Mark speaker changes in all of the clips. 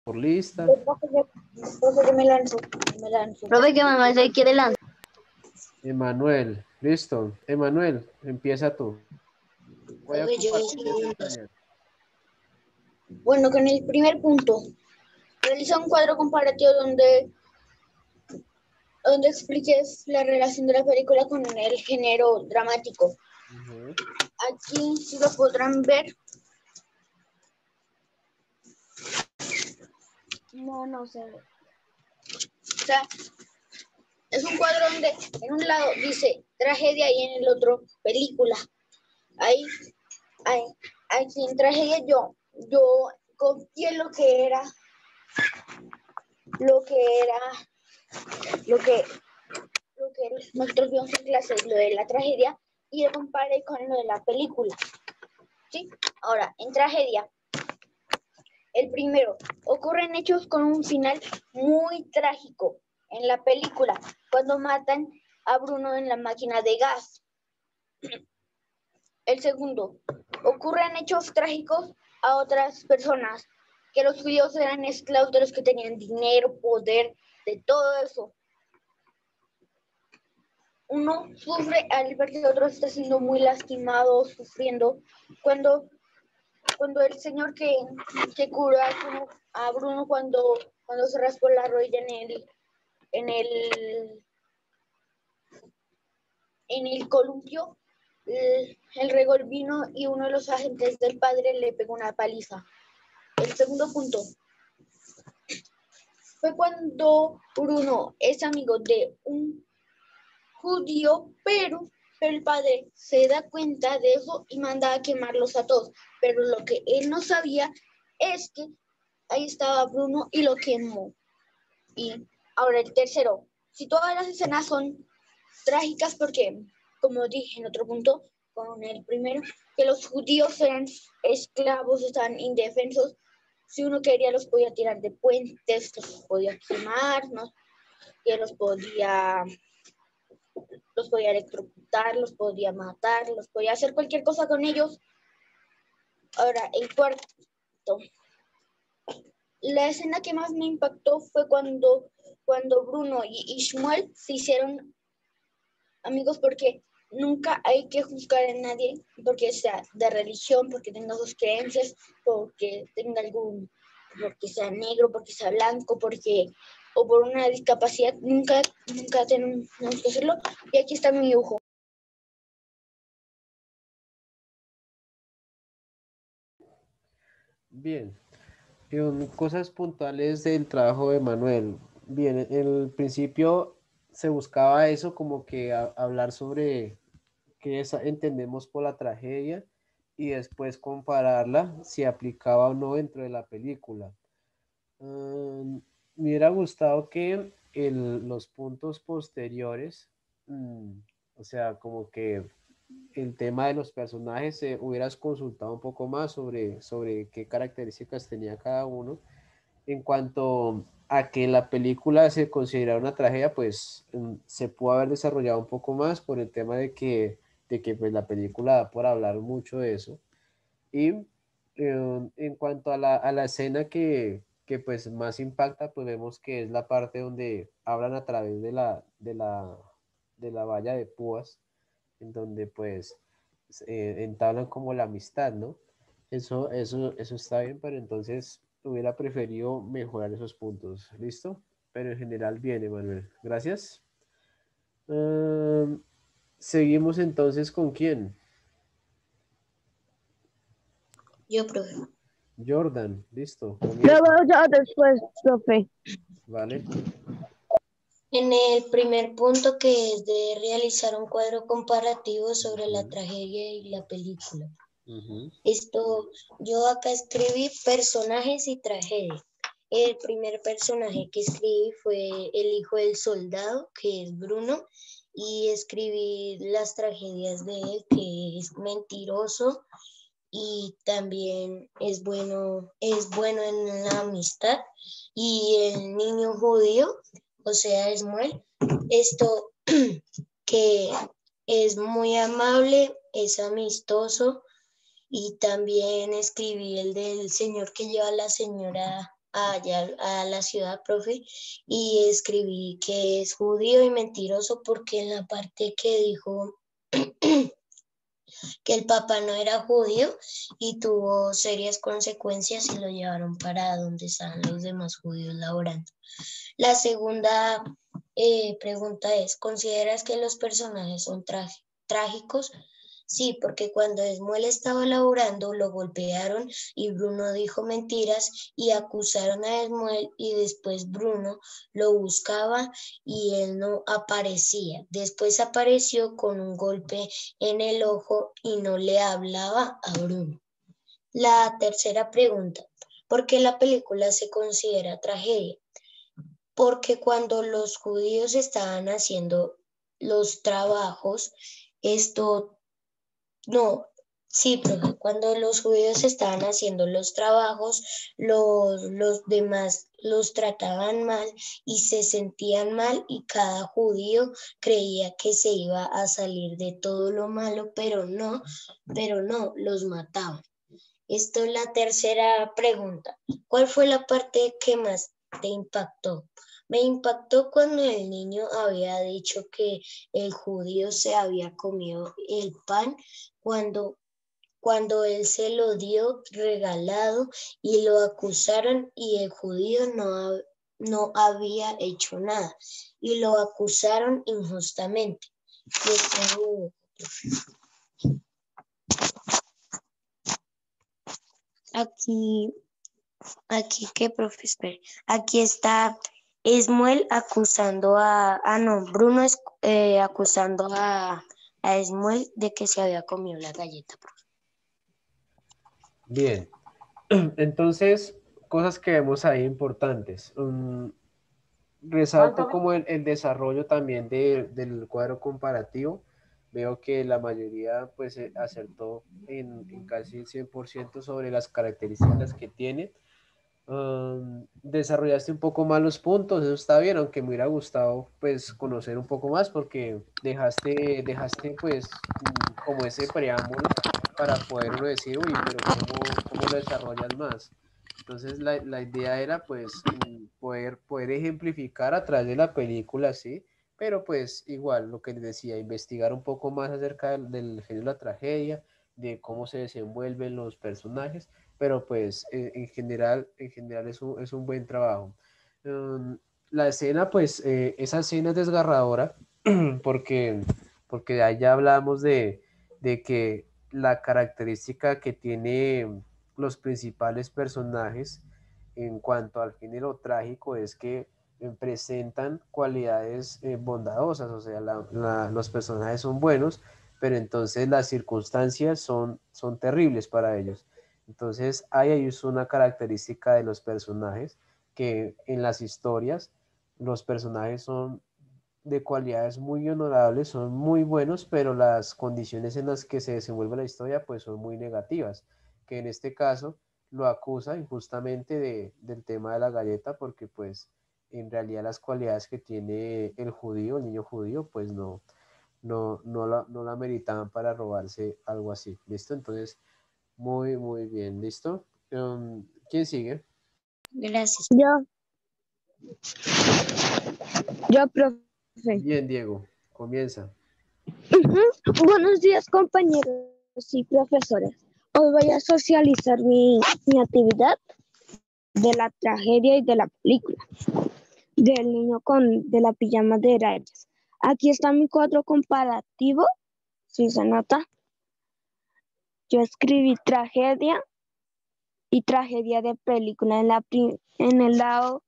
Speaker 1: por lista.
Speaker 2: Profe, que me lanzo.
Speaker 3: Profe, que Manuel se quiere lanzar.
Speaker 1: Emanuel, listo. Emanuel, empieza tú. Voy a
Speaker 4: Profe, yo
Speaker 1: compartir
Speaker 4: hice
Speaker 1: esta
Speaker 4: unas.
Speaker 1: tarea.
Speaker 2: Bueno, con el primer punto. Realiza un cuadro comparativo donde expliques la relación de la película con el género dramático.
Speaker 1: Ujú.
Speaker 2: Aquí, si lo podrán ver. No se ve. O sea, es un cuadro donde en un lado dice tragedia y en el otro película. Ahí aquí en tragedia yo copié lo que nosotros vimos en clase, lo de la tragedia, y lo comparé con lo de la película. ¿Sí? Ahora, en tragedia, el primero, ocurren hechos con un final muy trágico. En la película, cuando matan a Bruno en la máquina de gas. El segundo, ocurren hechos trágicos a otras personas, que los judíos eran esclavos de los que tenían dinero, poder, de todo eso. Uno sufre al ver que otro está siendo muy lastimado, sufriendo. Cuando el señor que curó a Bruno cuando se raspó la rodilla en el columpio, el regol vino y uno de los agentes del padre le pegó una paliza. El segundo punto fue cuando Bruno es amigo de un judío, pero el padre se da cuenta de eso y manda a quemarlos a todos. Pero lo que él no sabía es que ahí estaba Bruno y lo quemó. Y ahora el tercero, si todas las escenas son trágicas porque, como dije en otro punto, con el primero, que los judíos eran esclavos, estaban indefensos. Si uno quería, los podía tirar de puentes, los podía quemar, ¿no? Y los podía electrocutar, los podía matar, los podía hacer cualquier cosa con ellos. Ahora, el cuarto. La escena que más me impactó fue cuando Bruno y Ishmael se hicieron amigos, porque nunca hay que juzgar a nadie porque sea de religión, porque tenga sus creencias, porque sea negro, porque sea blanco, o por una discapacidad. Nunca tenemos que hacerlo. Y aquí está mi dibujo.
Speaker 1: Bien. Cosas puntuales del trabajo de Manuel. Bien, en el principio se buscaba eso, como que hablar sobre qué entendemos por la tragedia y después compararla si aplicaba o no dentro de la película. Me hubiera gustado que los puntos posteriores, o sea, como que el tema de los personajes, hubieras consultado un poco más sobre qué características tenía cada uno. En cuanto a que la película se considera una tragedia, pues se pudo haber desarrollado un poco más por el tema de que pues, la película da por hablar mucho de eso. Y en cuanto a la escena que pues más impacta, pues vemos que es la parte donde hablan a través de la valla de púas, en donde pues entablan como la amistad, ¿no? Eso está bien, pero entonces hubiera preferido mejorar esos puntos, ¿listo? Pero en general bien, Emanuel. Gracias. Seguimos entonces con quién.
Speaker 4: Yo, profe.
Speaker 1: Jordan, listo.
Speaker 3: Luego
Speaker 1: Comienza.
Speaker 3: yo después, profe.
Speaker 1: Vale.
Speaker 4: En el primer punto, que es de realizar un cuadro comparativo sobre la
Speaker 1: Ujú,
Speaker 4: tragedia y la película.
Speaker 1: ujú,
Speaker 4: Yo acá escribí personajes y tragedia. El primer personaje que escribí fue el hijo del soldado, que es Bruno, y escribí las tragedias de él, que es mentiroso y también es bueno en la amistad. Y el niño judío, o sea, Esmuel, esto que es muy amable, es amistoso. Y también escribí el del señor que lleva a la señora allá a la ciudad, profe, y escribí que es judío y mentiroso porque en la parte que dijo que el papá no era judío y tuvo serias consecuencias y lo llevaron para donde estaban los demás judíos laborando. La segunda pregunta es, ¿consideras que los personajes son trágicos? Sí, porque cuando Esmuel estaba laborando lo golpearon y Bruno dijo mentiras y acusaron a Esmuel y después Bruno lo buscaba y él no aparecía. Después apareció con un golpe en el ojo y no le hablaba a Bruno. La tercera pregunta, ¿por qué la película se considera tragedia? Porque cuando los judíos estaban haciendo los trabajos, profe, cuando los judíos estaban haciendo los trabajos, los demás los trataban mal y se sentían mal y cada judío creía que se iba a salir de todo lo malo, pero no, los mataban. Esto es la tercera pregunta. ¿Cuál fue la parte que más te impactó? Me impactó cuando el niño había dicho que el judío se había comido el pan cuando él se lo dio regalado y lo acusaron y el judío no había hecho nada y lo acusaron injustamente. Aquí, ¿qué, profe? Espere. Aquí está Esmuel acusando Bruno acusando a Esmuel de que se había comido la galleta, profe.
Speaker 1: Bien, entonces, cosas que vemos ahí importantes. Resalto como el desarrollo también del cuadro comparativo. Veo que la mayoría pues acertó en casi el 100% sobre las características que tiene. Desarrollaste un poco más los puntos, eso está bien, aunque me hubiera gustado pues conocer un poco más porque dejaste pues como ese preámbulo para poder uno decir, uy, pero ¿cómo lo desarrollas más? Entonces la idea era pues poder ejemplificar a través de la película, sí, pero pues igual lo que les decía, investigar un poco más acerca del género de la tragedia, de cómo se desenvuelven los personajes, pero pues en general es un buen trabajo. La escena, pues esa escena es desgarradora porque, porque ahí ya hablamos de que la característica que tiene los principales personajes en cuanto al género trágico es que presentan cualidades bondadosas, o sea, los personajes son buenos, pero entonces las circunstancias son terribles para ellos. Entonces, ahí es una característica de los personajes que en las historias los personajes son de cualidades muy honorables, son muy buenos, pero las condiciones en las que se desenvuelve la historia pues son muy negativas, que en este caso lo acusa injustamente del tema de la galleta porque pues en realidad las cualidades que tiene el judío, el niño judío, pues no la meritaban para robarse algo así. ¿Listo? Entonces, muy bien, ¿listo? ¿Quién sigue?
Speaker 4: Gracias.
Speaker 3: Yo, profe.
Speaker 1: Bien, Diego, comienza.
Speaker 3: Buenos días, compañeros y profesores. Hoy voy a socializar mi actividad de la tragedia y de la película del niño de la pijama de rayas. Aquí está mi cuadro comparativo, si se nota. Yo escribí tragedia y tragedia de película. En el lado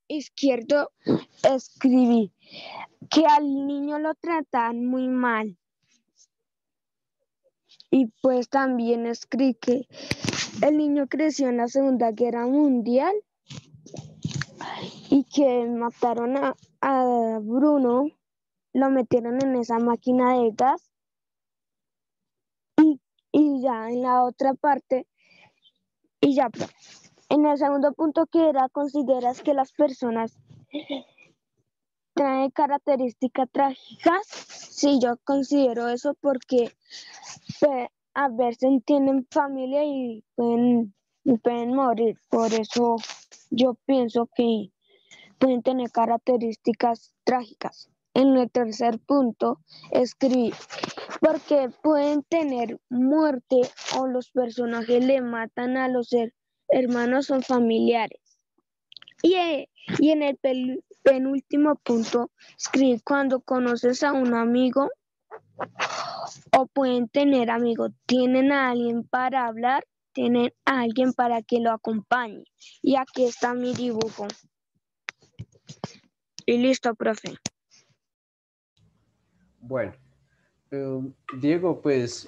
Speaker 3: izquierdo escribí que al niño lo tratan muy mal. Y pues también escribí que el niño creció en la Segunda Guerra Mundial y que mataron a Bruno, lo metieron en esa máquina de gas y ya en la otra parte, y ya en el segundo punto que era, ¿consideras que las personas traen características trágicas? Sí, yo considero eso porque a veces tienen familia y pueden morir, por eso yo pienso que pueden tener características trágicas. En el tercer punto, escribir, porque pueden tener muerte o los personajes le matan a los hermanos o familiares. Y en el penúltimo punto, escribir cuando conoces a un amigo o pueden tener amigos, tienen a alguien para hablar, tienen a alguien para que lo acompañe. Y aquí está mi dibujo. Y listo, profe.
Speaker 1: Bueno, Diego, pues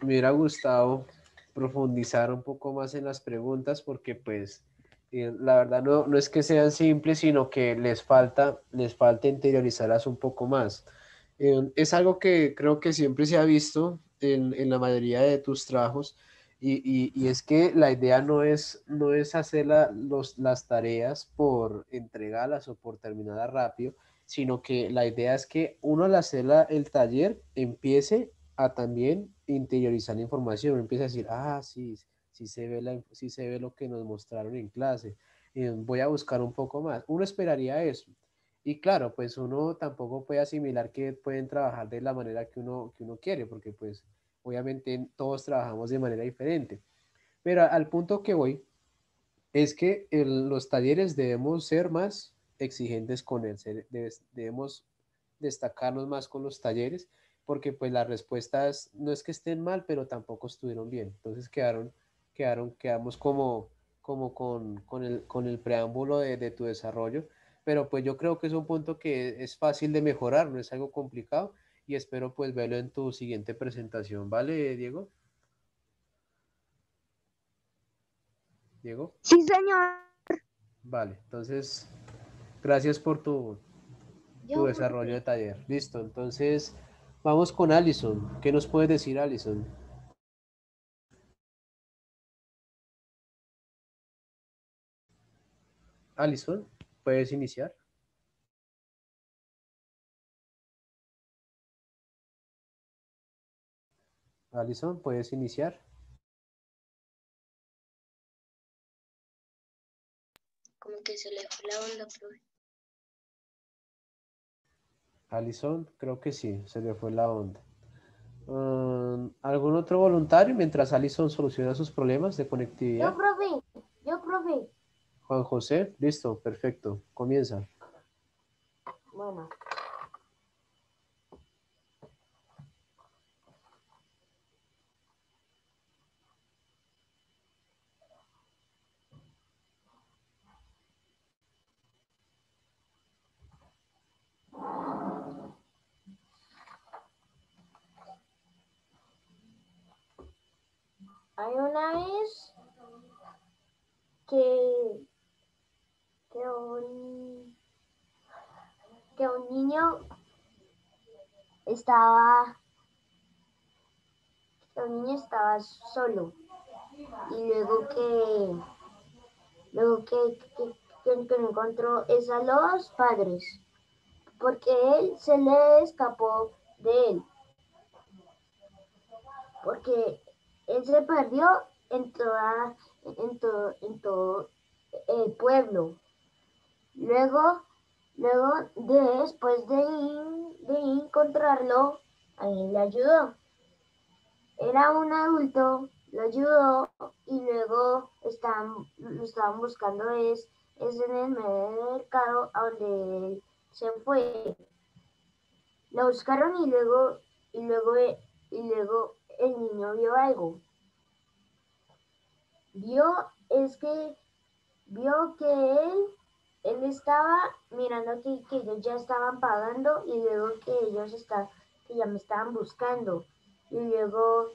Speaker 1: me hubiera gustado profundizar un poco más en las preguntas porque pues la verdad no es que sean simples, sino que les falta interiorizarlas un poco más. Es algo que creo que siempre se ha visto en la mayoría de tus trabajos y es que la idea no es hacer las tareas por entregarlas o por terminarlas rápido, sino que la idea es que uno al hacer el taller empiece a también interiorizar la información, uno empieza a decir, ah, sí, sí se ve lo que nos mostraron en clase, voy a buscar un poco más. Uno esperaría eso. Y claro, pues uno tampoco puede asimilar que pueden trabajar de la manera que uno quiere, porque pues obviamente todos trabajamos de manera diferente. Pero al punto que voy es que los talleres debemos ser más exigentes con él, debemos destacarnos más con los talleres, porque pues las respuestas no es que estén mal, pero tampoco estuvieron bien. Entonces quedamos como con el preámbulo de tu desarrollo, pero pues yo creo que es un punto que es fácil de mejorar, no es algo complicado y espero pues verlo en tu siguiente presentación, ¿vale, Diego? Diego,
Speaker 3: Sí, señor.
Speaker 1: vale, entonces gracias por tu
Speaker 4: Yo,
Speaker 1: desarrollo
Speaker 4: profe,
Speaker 1: de taller. Listo, entonces vamos con Alison. ¿Qué nos puedes decir, Alison? Alison, ¿puedes iniciar? Alison, ¿puedes iniciar?
Speaker 4: como que se le fue la onda, profe.
Speaker 1: Alison, creo que sí, se le fue la onda. ¿Algún otro voluntario mientras Alison soluciona sus problemas de
Speaker 4: Yo,
Speaker 1: conectividad?
Speaker 4: profe, yo, profe.
Speaker 1: Juan José, listo, perfecto, comienza.
Speaker 4: Bueno, hay una vez que, que un, que un niño estaba, que un niño estaba solo y luego que no encontró es a los padres porque él se le escapó de él, porque él se perdió en todo el pueblo. Luego, después de encontrarlo, alguien le ayudó. Era un adulto, lo ayudó y luego lo estaban buscando es en el mercado a donde él se fue. Lo buscaron y luego, y luego el niño vio algo. Vio es que vio que él estaba mirando que ellos ya estaban pagando y luego que ya me estaban buscando. Y luego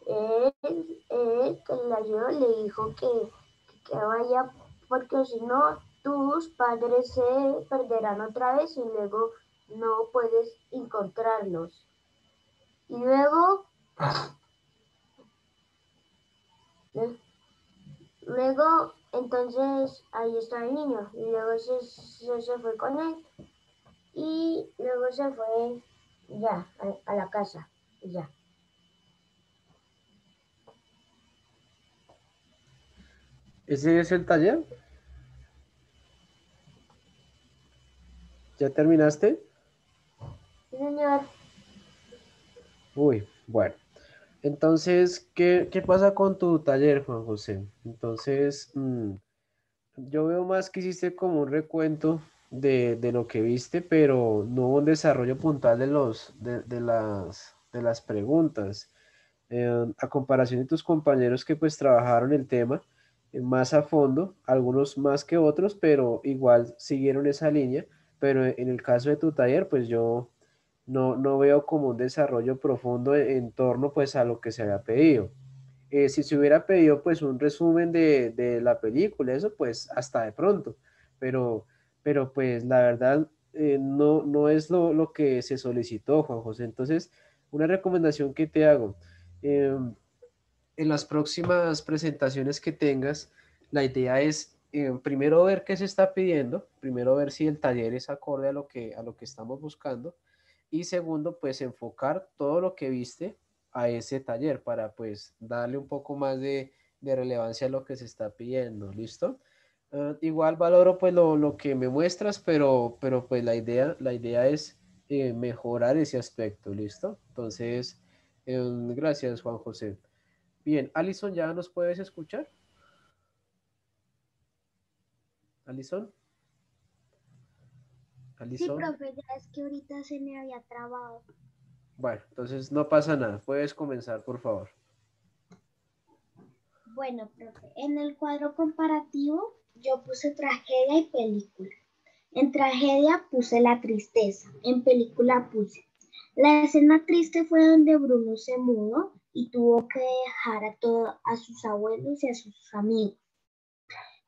Speaker 4: que le ayudó, le dijo que vaya porque si no tus padres se perderán otra vez y luego no puedes encontrarlos. Y entonces, ahí está el niño. Y luego se fue con él. Y luego se fue ya a la casa. Y ya.
Speaker 1: ¿Ese es el taller? ¿Ya terminaste?
Speaker 2: Sí, señor.
Speaker 1: Uy, bueno. Entonces, ¿qué pasa con tu taller, Juan José? Entonces, yo veo más que hiciste como un recuento de lo que viste, pero no hubo un desarrollo puntual de las preguntas. A comparación de tus compañeros que pues trabajaron el tema más a fondo, algunos más que otros, pero igual siguieron esa línea. Pero en el caso de tu taller, pues yo no veo como un desarrollo profundo en torno pues a lo que se había pedido. Si se hubiera pedido pues un resumen de la película, eso pues hasta de pronto, pero, pero pues la verdad no es lo que se solicitó, Juan José. Entonces, una recomendación que te hago, en las próximas presentaciones que tengas, la idea es primero ver qué se está pidiendo, primero ver si el taller es acorde a lo que estamos buscando y segundo, pues enfocar todo lo que viste a ese taller para pues darle un poco más de relevancia a lo que se está pidiendo, ¿listo? Igual valoro pues lo que me muestras, pero pues la idea es mejorar ese aspecto, ¿listo? Entonces, gracias Juan José. Bien, Alison, ¿ya nos puedes escuchar? Alison,
Speaker 2: Sí,
Speaker 1: Alison.
Speaker 2: profe, ya es que ahorita se me había trabado.
Speaker 1: Bueno, entonces no pasa nada. Puedes comenzar, por favor.
Speaker 2: Bueno, profe, en el cuadro comparativo yo puse tragedia y película. En tragedia puse la tristeza, en película puse. La escena triste fue donde Bruno se mudó y tuvo que dejar a sus abuelos y a sus amigos.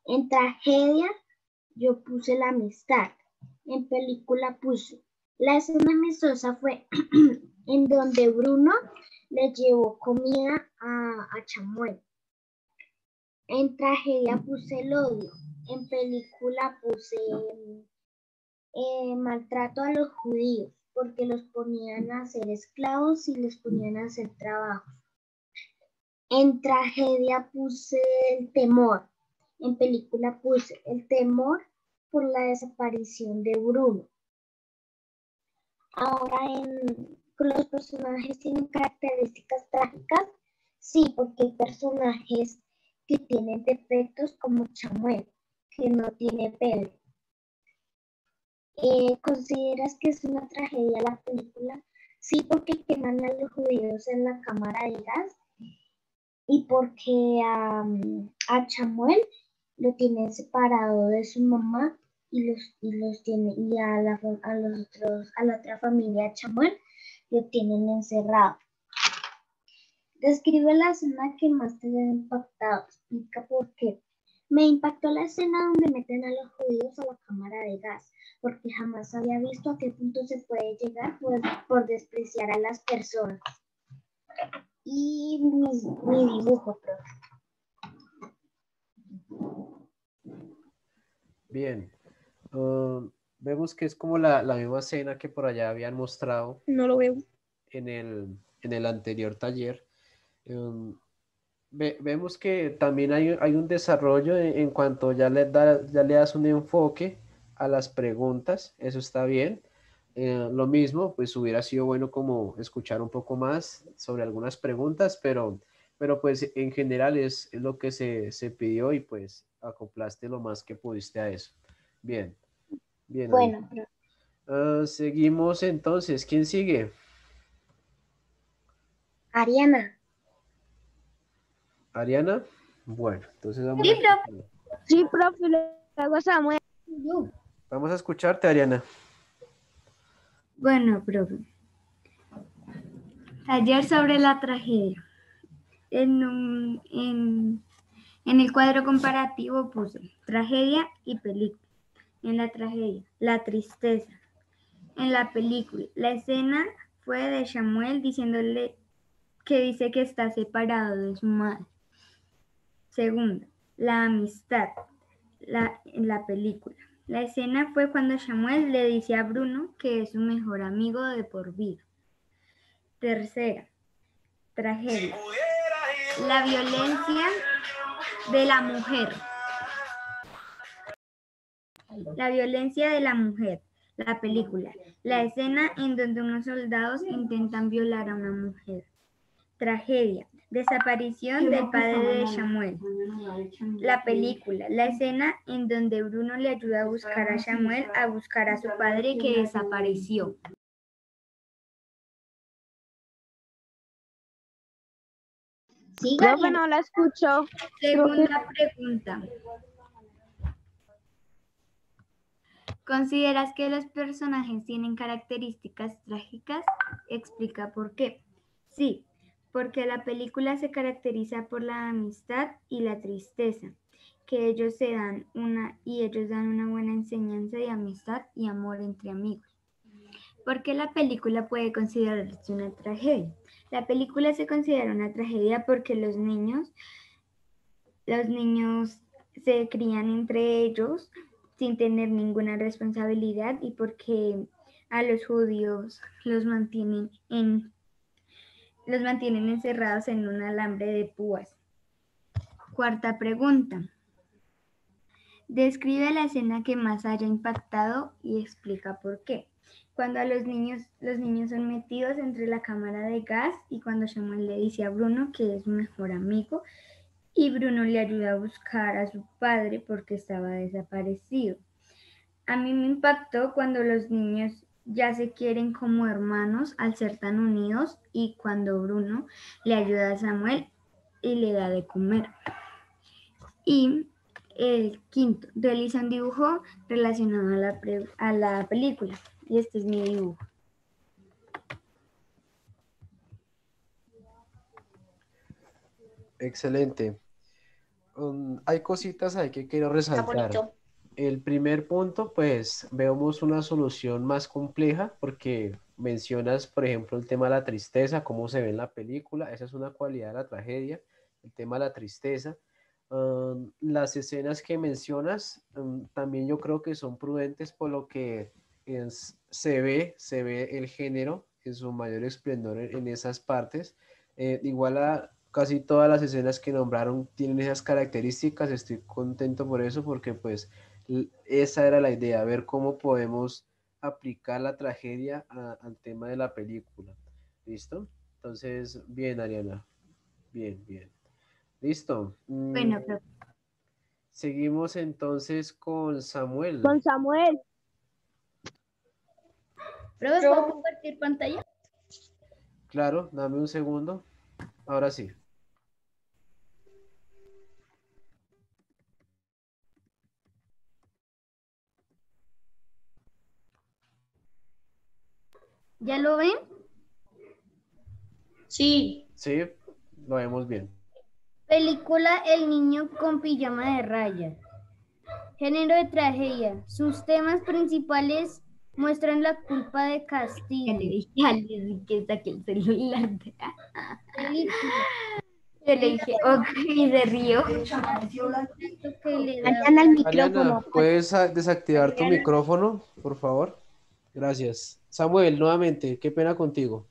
Speaker 2: En tragedia yo puse la amistad. En película puse. La escena amistosa fue en donde Bruno le llevó comida a Chamuel. En tragedia puse el odio. En película puse maltrato a los judíos porque los ponían a ser esclavos y les ponían a hacer trabajo. En tragedia puse el temor. En película puse el temor por la desaparición de Bruno. Ahora los personajes tienen características trágicas. Sí, porque hay personajes que tienen defectos como Chamuel, que no tiene pelo. ¿Consideras que es una tragedia la película? Sí, porque queman a los judíos en la cámara de gas y porque a Chamuel lo tienen separado de su mamá y los tiene, y a la otra familia de Chamuel lo tienen encerrado. Describe la escena que más te haya impactado. Explica por qué. Me impactó la escena donde meten a los judíos a la cámara de gas, porque jamás había visto a qué punto se puede llegar por despreciar a las personas. Y mi dibujo, profe.
Speaker 1: Bien. Vemos que es como la misma escena que por allá habían mostrado
Speaker 3: No lo veo.
Speaker 1: en el anterior taller. Um, Vemos que también hay un desarrollo en cuanto ya le das un enfoque a las preguntas, eso está bien. Lo mismo, pues hubiera sido bueno como escuchar un poco más sobre algunas preguntas, pero pues en general es lo que se pidió y pues acoplaste lo más que pudiste a eso. Bien, bien, Ali.
Speaker 2: Bueno, profe.
Speaker 1: Seguimos entonces, ¿quién sigue?
Speaker 2: Ariana.
Speaker 1: ¿Ariana? Bueno, entonces vamos
Speaker 2: Sí,
Speaker 1: a
Speaker 2: profe.
Speaker 1: escuchar.
Speaker 3: Sí, profe, luego Samuel.
Speaker 1: Vamos a escucharte, Ariana.
Speaker 5: Bueno, profe. Taller sobre la tragedia. En el cuadro comparativo puse tragedia y película. En la tragedia, la tristeza. En la película, la escena fue de Samuel diciéndole que dice que está separado de su madre. Segunda, la amistad. En la película. La escena fue cuando Samuel le dice a Bruno que es su mejor amigo de por vida. Tercera, tragedia. La violencia de la mujer. La violencia de la mujer. La película, la escena en donde unos soldados intentan violar a una mujer. Tragedia, desaparición del padre de Samuel. La película, la escena en donde Bruno le ayuda a buscar a Samuel a buscar a su padre que desapareció.
Speaker 3: Profe, no la escucho.
Speaker 5: Segunda pregunta. ¿Consideras que los personajes tienen características trágicas? Explica por qué. Sí, porque la película se caracteriza por la amistad y la tristeza, que ellos dan una buena enseñanza de amistad y amor entre amigos. ¿Por qué la película puede considerarse una tragedia? La película se considera una tragedia porque los niños se crían entre ellos sin tener ninguna responsabilidad y porque a los judíos los mantienen encerrados en un alambre de púas. Cuarta pregunta. Describe la escena que más haya impactado y explica por qué. Cuando los niños son metidos entre la cámara de gas y cuando Samuel le dice a Bruno que es su mejor amigo y Bruno le ayuda a buscar a su padre porque estaba desaparecido. A mí me impactó cuando los niños ya se quieren como hermanos al ser tan unidos y cuando Bruno le ayuda a Samuel y le da de comer. Y el quinto, realiza un dibujo relacionado a la película. Y este es mi dibujo.
Speaker 1: Excelente. Hay cositas ahí que quiero
Speaker 2: Está
Speaker 1: resaltar.
Speaker 2: bonito.
Speaker 1: El primer punto, pues vemos una solución más compleja porque mencionas, por ejemplo, el tema de la tristeza, cómo se ve en la película. Esa es una cualidad de la tragedia, el tema de la tristeza. Las escenas que mencionas, también yo creo que son prudentes por lo que se ve el género en su mayor esplendor en esas partes. Igual a casi todas las escenas que nombraron tienen esas características. Estoy contento por eso porque pues esa era la idea, ver cómo podemos aplicar la tragedia al tema de la película. ¿Listo? Entonces, bien, Ariana. Bien, bien. Listo.
Speaker 5: Bueno, profe.
Speaker 1: Seguimos entonces con Samuel.
Speaker 3: Con Samuel.
Speaker 5: ¿Profe, puedo compartir pantalla?
Speaker 1: Claro, dame un segundo. Ahora sí.
Speaker 5: ¿Ya lo ven?
Speaker 2: Sí.
Speaker 1: Sí, lo vemos bien.
Speaker 5: Película El niño con pijama de rayas. Género de tragedia. Sus temas principales muestran la culpa de castigo. Ya le dije que saque el celular. Yo le dije, ok, de río.
Speaker 3: Ariana, el
Speaker 1: Ariana,
Speaker 3: micrófono.
Speaker 1: ¿puedes desactivar tu micrófono, por favor? Gracias. Samuel, nuevamente, qué pena contigo.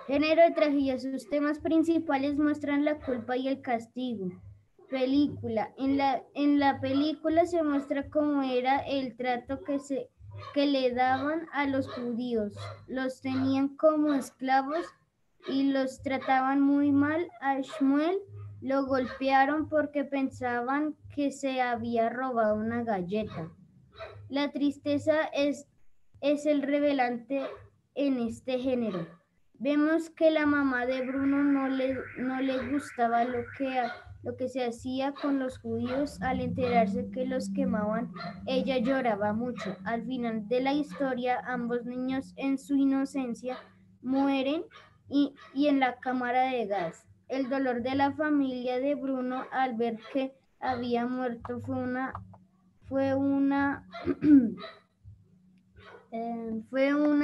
Speaker 5: Género de tragedia. Sus temas principales muestran la culpa y el castigo. Película. En la película se muestra cómo era el trato que le daban a los judíos. Los tenían como esclavos y los trataban muy mal. A Shmuel lo golpearon porque pensaban que se había robado una galleta. La tristeza es el revelante en este género. Vemos que la mamá de Bruno no le gustaba lo que se hacía con los judíos al enterarse que los quemaban. Ella lloraba mucho. Al final de la historia, ambos niños en su inocencia mueren y en la cámara de gas. El dolor de la familia de Bruno al ver que había muerto fue una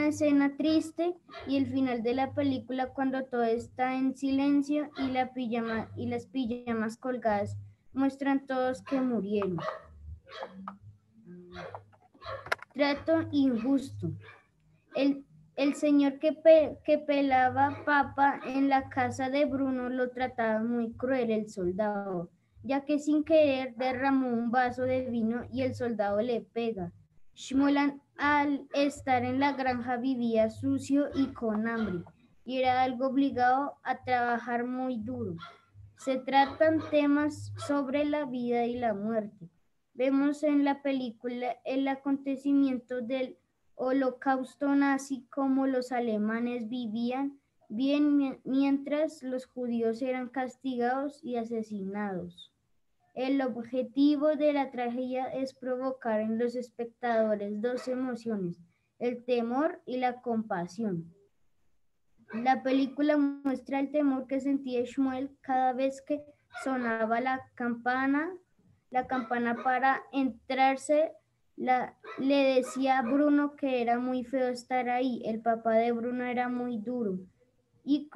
Speaker 5: escena triste y el final de la película cuando todo está en silencio y las pijamas colgadas muestran todos que murieron. Trato injusto. El señor que pelaba papa en la casa de Bruno lo trataba muy cruel el soldado, ya que sin querer derramó un vaso de vino y el soldado le pega. Shmuel al estar en la granja vivía sucio y con hambre, y era algo obligado a trabajar muy duro. Se tratan temas sobre la vida y la muerte. Vemos en la película el acontecimiento del holocausto nazi, como los alemanes vivían bien mientras los judíos eran castigados y asesinados. El objetivo de la tragedia es provocar en los espectadores dos emociones, el temor y la compasión. La película muestra el temor que sentía Shmuel cada vez que sonaba la campana para entrarse. Le decía a Bruno que era muy feo estar ahí. El papá de Bruno era muy duro. Y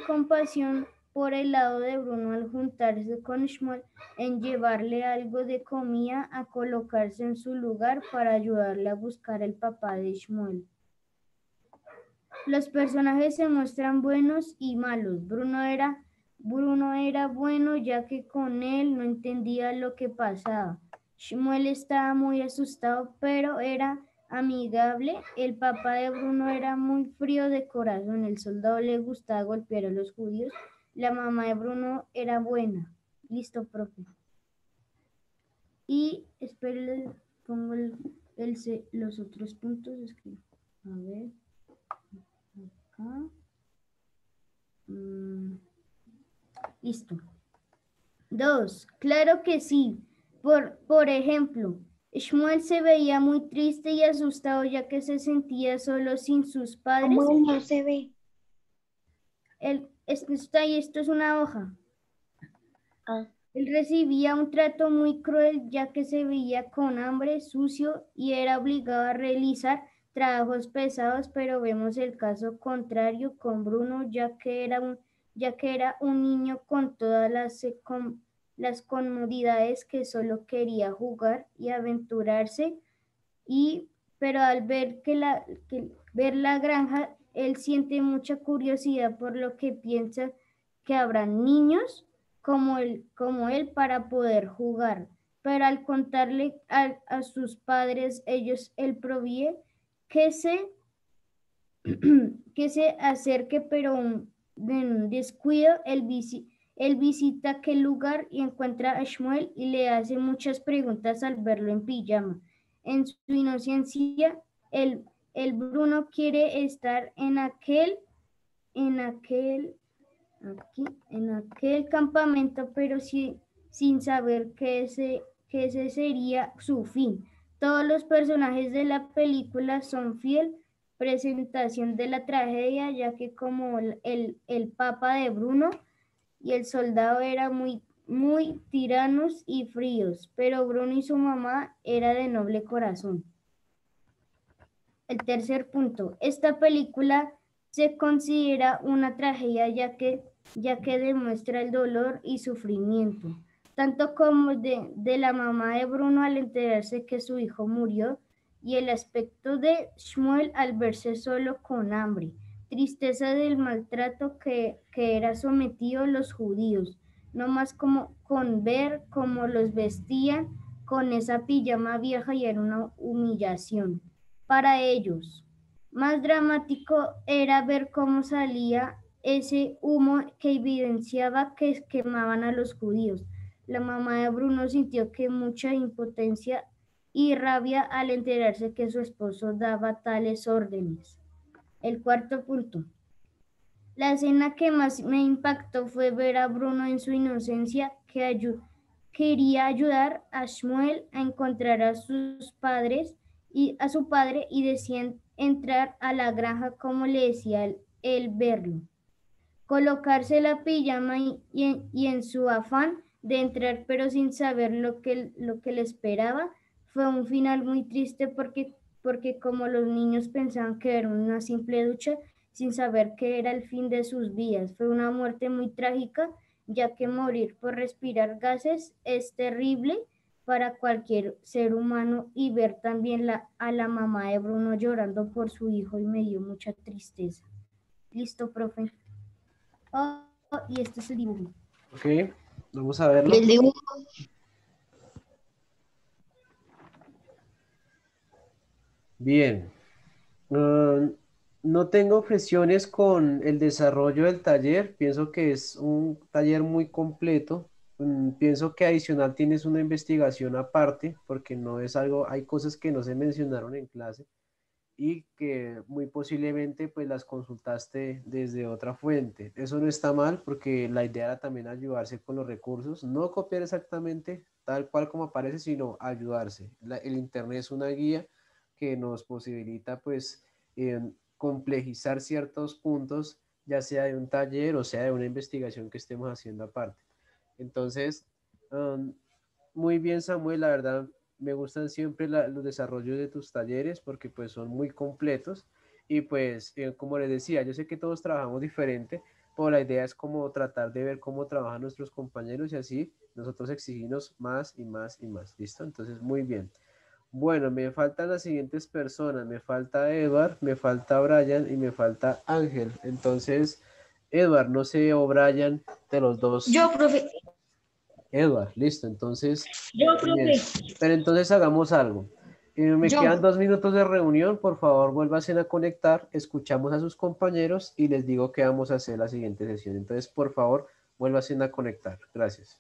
Speaker 5: compasión por el lado de Bruno al juntarse con Shmuel en llevarle algo de comida, a colocarse en su lugar para ayudarle a buscar el papá de Shmuel. Los personajes se muestran buenos y malos. Bruno era bueno, ya que con él no entendía lo que pasaba. Shmuel estaba muy asustado, pero era amigable. El papá de Bruno era muy frío de corazón. El soldado le gustaba golpear a los judíos. La mamá de Bruno era buena. Listo, profe. Y espere, pongo los otros puntos. A ver. Acá. Listo. 2. Claro que sí. Por ejemplo, Shmuel se veía muy triste y asustado, ya que se sentía solo sin sus padres.
Speaker 4: ¿Cómo no se ve?
Speaker 5: Esto está ahí, esto es una hoja.
Speaker 4: Ah.
Speaker 5: Él recibía un trato muy cruel, ya que se veía con hambre, sucio y era obligado a realizar trabajos pesados, pero vemos el caso contrario con Bruno, ya que era un niño con todas las comodidades, que solo quería jugar y aventurarse, pero al ver ver la granja, él siente mucha curiosidad, por lo que piensa que habrán niños como él para poder jugar. Pero al contarle a sus padres, él provee que se acerque, pero en un descuido, él visita aquel lugar y encuentra a Shmuel y le hace muchas preguntas al verlo en pijama. En su inocencia, el Bruno quiere estar en aquel campamento, pero sin saber que ese sería su fin. Todos los personajes de la película son fiel presentación de la tragedia, ya que como el papa de Bruno y el soldado eran muy tiranos y fríos, pero Bruno y su mamá era de noble corazón. El tercer punto, esta película se considera una tragedia, ya que demuestra el dolor y sufrimiento, tanto como de la mamá de Bruno al enterarse que su hijo murió, y el aspecto de Shmuel al verse solo con hambre, tristeza del maltrato que era sometido los judíos, no más como con ver cómo los vestían con esa pijama vieja, y era una humillación para ellos. Más dramático era ver cómo salía ese humo que evidenciaba que quemaban a los judíos. La mamá de Bruno sintió que mucha impotencia y rabia al enterarse que su esposo daba tales órdenes. El cuarto punto. La escena que más me impactó fue ver a Bruno en su inocencia, que quería ayudar a Shmuel a encontrar a sus padres y a su padre, y decían entrar a la granja como le decía él verlo. Colocarse la pijama y en su afán de entrar, pero sin saber lo que le esperaba, fue un final muy triste, porque como los niños pensaban que era una simple ducha, sin saber que era el fin de sus vidas. Fue una muerte muy trágica, ya que morir por respirar gases es terrible para cualquier ser humano, y ver también a la mamá de Bruno llorando por su hijo, y me dio mucha tristeza. Listo, profe. Oh, y este es el dibujo.
Speaker 1: Ok, vamos a verlo.
Speaker 4: ¿Y el dibujo?
Speaker 1: Bien. Mm, no tengo objeciones con el desarrollo del taller. Pienso que es un taller muy completo. Pienso que adicional tienes una investigación aparte, porque no es algo, hay cosas que no se mencionaron en clase y que muy posiblemente pues las consultaste desde otra fuente. Eso no está mal porque la idea era también ayudarse con los recursos, no copiar exactamente tal cual como aparece, sino ayudarse. El Internet es una guía que nos posibilita pues complejizar ciertos puntos, ya sea de un taller o sea de una investigación que estemos haciendo aparte. Entonces, um, muy bien, Samuel, la verdad me gustan siempre los desarrollos de tus talleres porque pues son muy completos y pues como les decía, yo sé que todos trabajamos diferente, pero la idea es como tratar de ver cómo trabajan nuestros compañeros y así nosotros exigirnos más y más y más, ¿listo? Entonces, muy bien. Bueno, me faltan las siguientes personas, me falta Edward, me falta Brian y me falta Ángel. Entonces, Edward, no sé, o Brian, de los dos.
Speaker 2: Yo, profe,
Speaker 1: Edward, listo. Entonces,
Speaker 2: yo,
Speaker 1: bien.
Speaker 2: profe,
Speaker 1: Pero entonces hagamos algo. Me quedan
Speaker 2: yo.
Speaker 1: 2 minutos de reunión. Por favor, vuélvanse a conectar. Escuchamos a sus compañeros y les digo qué vamos a hacer la siguiente sesión. Entonces, por favor, vuélvanse a conectar. Gracias.